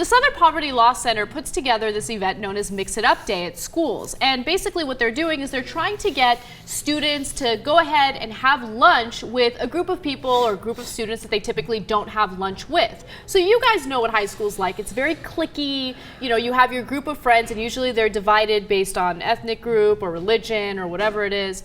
The Southern Poverty Law Center puts together this event known as Mix It Up Day at schools. And basically what they're doing is they're trying to get students to go ahead and have lunch with a group of people or a group of students that they typically don't have lunch with. So you guys know what high school's like. It's very cliquey. You know, you have your group of friends and usually they're divided based on ethnic group or religion or whatever it is.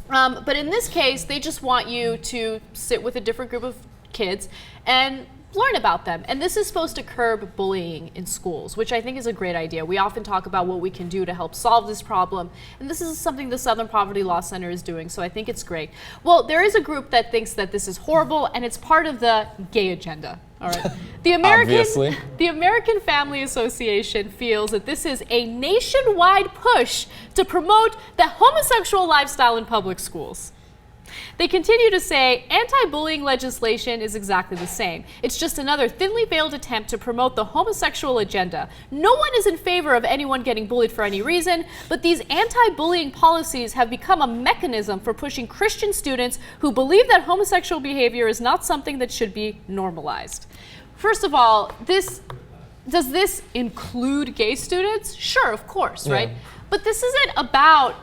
But in this case, they just want you to sit with a different group of kids and learn about them. And this is supposed to curb bullying in schools, which I think is a great idea. We often talk about what we can do to help solve this problem. And this is something the Southern Poverty Law Center is doing, so I think it's great. Well, there is a group that thinks that this is horrible, and it's part of the gay agenda. All right. The American Family Association feels that this is a nationwide push to promote the homosexual lifestyle in public schools. They continue to say anti-bullying legislation is exactly the same. It's just another thinly veiled attempt to promote the homosexual agenda. No one is in favor of anyone getting bullied for any reason, but these anti-bullying policies have become a mechanism for pushing Christian students who believe that homosexual behavior is not something that should be normalized. First of all, does this include gay students? Sure, of course, right? But this isn't about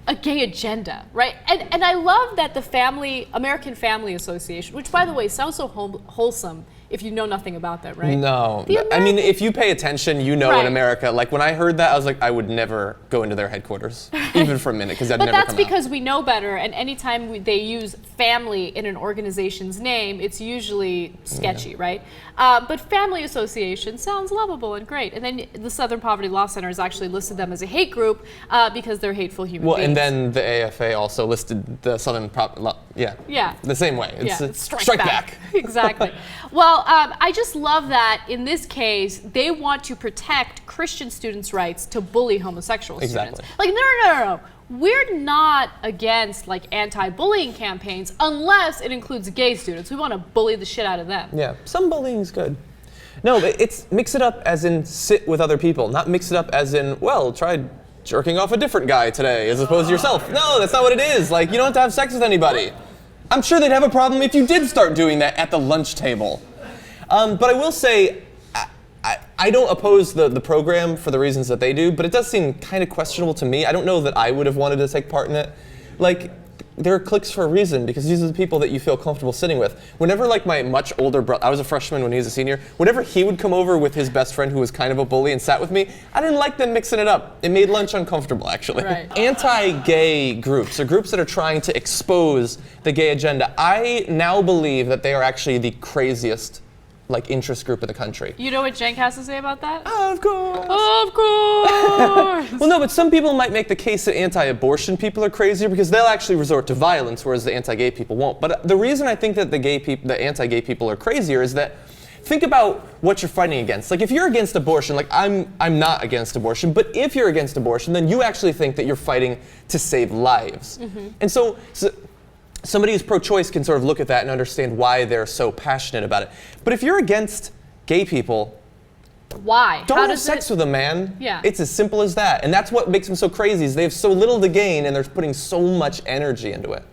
a gay agenda, right? And I love that the American Family Association, which by the way sounds so wholesome if you know nothing about that, right? No, I mean, if you pay attention, you know, in America, like when I heard that, I was like, I would never go into their headquarters, even for a minute, because I'd never come out. But that's because we know better, and anytime they use family in an organization's name, it's usually sketchy, right? But Family Association sounds lovable and great. And then the Southern Poverty Law Center has actually listed them as a hate group because they're hateful human beings. Well, and then the AFA also listed the Southern the same way. It's strike back. Exactly. Well, I just love that in this case, they want to protect Christian students' rights to bully homosexual students. Like, no. We're not against like anti-bullying campaigns unless it includes gay students. We want to bully the shit out of them. Yeah, some bullying's good. No, it's mix it up as in sit with other people, not mix it up as in, well, try jerking off a different guy today as opposed to yourself. No, that's not what it is. Like, you don't have to have sex with anybody. I'm sure they'd have a problem if you did start doing that at the lunch table. But I will say, I don't oppose the program for the reasons that they do, but it does seem kind of questionable to me. I don't know that I would have wanted to take part in it. Like, there are cliques for a reason, because these are the people that you feel comfortable sitting with. Whenever, like, my much older brother, I was a freshman when he was a senior, whenever he would come over with his best friend who was kind of a bully and sat with me, I didn't like them mixing it up. It made lunch uncomfortable, actually. Right. Anti-gay groups, or groups that are trying to expose the gay agenda, I now believe that they are actually the craziest interest group in the country. You know what Cenk has to say about that? Of course. Of course. Well, no, but some people might make the case that anti-abortion people are crazier because they'll actually resort to violence, whereas the anti-gay people won't. But the reason I think that the anti-gay people are crazier is that think about what you're fighting against. Like, if you're against abortion, like I'm not against abortion, but if you're against abortion, then you actually think that you're fighting to save lives. And so somebody who's pro-choice can sort of look at that and understand why they're so passionate about it. But if you're against gay people, why? Don't have sex with them, man. Yeah. It's as simple as that. And that's what makes them so crazy, is they have so little to gain and they're putting so much energy into it.